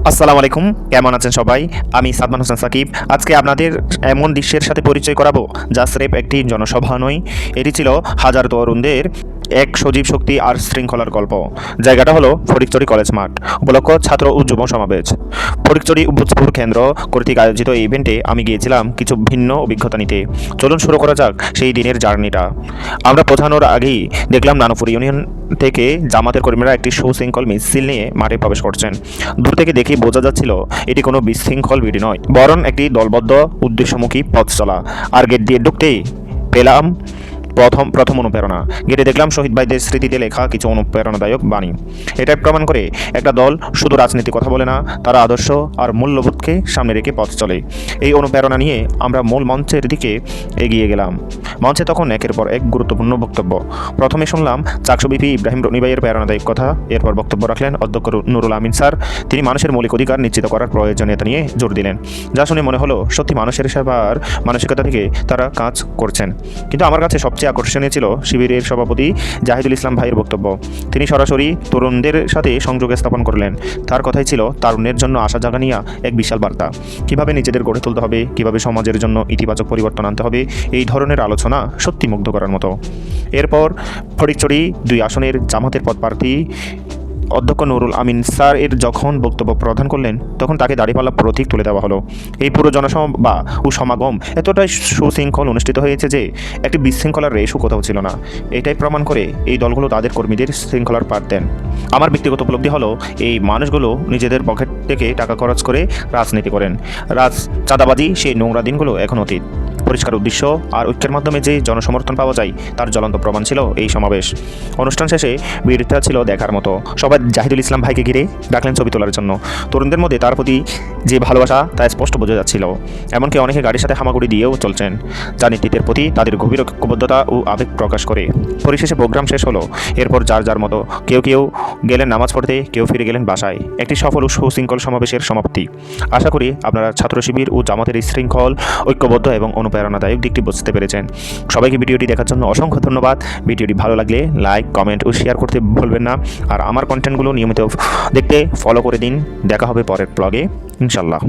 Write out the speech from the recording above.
আসসালামু আলাইকুম, কেমন আছেন সবাই? আমি সাদমান হোসেন সাকিব। আজকে আপনাদের এমন দৃশ্যের সাথে পরিচয় করাবো যা স্রেফ একটি জনসভা নয়, এটি ছিল হাজার তরুণদের এক সজীব শক্তি আর শৃঙ্খলার গল্প। জায়গাটা হলো ফটিকছড়ি কলেজ মাঠ, উপলক্ষ ছাত্র ও যুব সমাবেশ। ফটিকছড়ি উপজপুর কেন্দ্র কর্তৃক আয়োজিত এই ইভেন্টে আমি গিয়েছিলাম কিছু ভিন্ন অভিজ্ঞতা নিতে। চলুন শুরু করা যাক সেই দিনের জার্নিটা। আমরা পৌঁছানোর আগেই দেখলাম নানুপুর ইউনিয়ন থেকে জামাতের কর্মীরা একটি সুশৃঙ্খল মিছিল নিয়ে মাঠে প্রবেশ করছেন। দূর থেকে দেখে বোঝা যাচ্ছিল এটি কোনো বিশৃঙ্খল ভিড় নয়, বরং একটি দলবদ্ধ উদ্দেশ্যমুখী পথ চলা। আর গেট দিয়ে ঢুকতেই পেলাম প্রথম অনুপ্রেরণা। গেটে দেখলাম শহীদ ভাইদের স্মৃতিতে লেখা কিছু অনুপ্রেরণাদায়ক বাণী। এটাই প্রমাণ করে একটা দল শুধু রাজনীতি কথা বলে না, তারা আদর্শ আর মূল্যবোধকে সামনে রেখে পথ চলে। এই অনুপ্রেরণা নিয়ে আমরা মূল মঞ্চের দিকে এগিয়ে গেলাম। মঞ্চে তখন একের পর এক গুরুত্বপূর্ণ বক্তব্য। প্রথমে শুনলাম চাকসু বিপি ইব্রাহিম রনি ভাইয়ের প্রেরণাদায়ক কথা। এরপর বক্তব্য রাখলেন অধ্যক্ষ নুরুল আমিন স্যার। তিনি মানুষের মৌলিক অধিকার নিশ্চিত করার প্রয়োজনীয়তা নিয়ে জোর দিলেন, যা শুনে মনে হলো সত্যি মানুষের সেবার মানসিকতা থেকে তারা কাজ করছেন। কিন্তু আমার কাছে সবচেয়ে আকর্ষণীয় ছিল শিবিরের সভাপতি জাহিদুল ইসলাম ভাইয়ের বক্তব্য। তিনি সরাসরি তরুণদের সাথে সংযোগ স্থাপন করলেন। তার কথাই ছিল তারুণ্যের জন্য আশা জাগানিয়া এক বিশাল বার্তা। কিভাবে নিজেদের গড়ে তুলতে হবে, কিভাবে সমাজের জন্য ইতিবাচক পরিবর্তন আনতে হবে, এই ধরনের আলোচনা সত্যি মুগ্ধ করার মতো। এরপর ফটিকছড়ি ২ আসনের জামাতের পদপ্রার্থী অধ্যক্ষ নুরুল আমিন স্যার এর যখন বক্তব্য প্রদান করলেন, তখন তাকে দাড়িপাল্লা প্রতীক তুলে দেওয়া হলো। এই পুরো জনসভা ও সমাগম এতটাই সুশৃঙ্খল অনুষ্ঠিত হয়েছে যে একটি বিশৃঙ্খলার রেশও কোথাও ছিল না। এটাই প্রমাণ করে এই দলগুলো তাদের কর্মীদের শৃঙ্খলার পাঠ দেন। আমার ব্যক্তিগত উপলব্ধি হলো এই মানুষগুলো নিজেদের পকেট থেকে টাকা খরচ করে রাজনীতি করেন। চাঁদাবাজি সেই নোংরা দিনগুলো এখন অতীত। পরিষ্কার উদ্দেশ্য আর ঐক্যের মাধ্যমে যে জনসমর্থন পাওয়া যায় তার জ্বলন্ত প্রমাণ ছিল এই সমাবেশ। অনুষ্ঠান শেষে ভিড়টা ছিল দেখার মতো। সবাই জাহিদুল ইসলাম ভাইকে ঘিরে ডাকলেন ছবি তোলার জন্য। তরুণদের মধ্যে তার প্রতি যে ভালোবাসা তা স্পষ্ট বোঝা যাচ্ছিল। এমনকি অনেকে গাড়ির সাথে হামাগুড়ি দিয়েও চলছেন, যা নেতৃত্বের প্রতি তাদের গভীর ঐক্যবদ্ধতা ও আবেগ প্রকাশ করে। পরিশেষে প্রোগ্রাম শেষ হলো। এরপর যার যার মতো কেউ কেউ গেলেন নামাজ পড়তে, কেউ ফিরে গেলেন বাসায়। একটি সফল ও সুশৃঙ্খল সমাবেশের সমাপ্তি। আশা করি আপনারা ছাত্র শিবির ও জামাতের এই শৃঙ্খল, ঐক্যবদ্ধ এবং অনুপ্রেরণাদায়ক দিকটি বুঝতে পেরেছেন। সবাইকে ভিডিওটি দেখার জন্য অসংখ্য ধন্যবাদ। ভিডিওটি ভালো লাগলে লাইক, কমেন্ট ও শেয়ার করতে ভুলবেন না। আর আমার কন্টেন্টগুলো নিয়মিত দেখতে ফলো করে দিন। দেখা হবে পরের ব্লগে, ইনশাল্লাহ।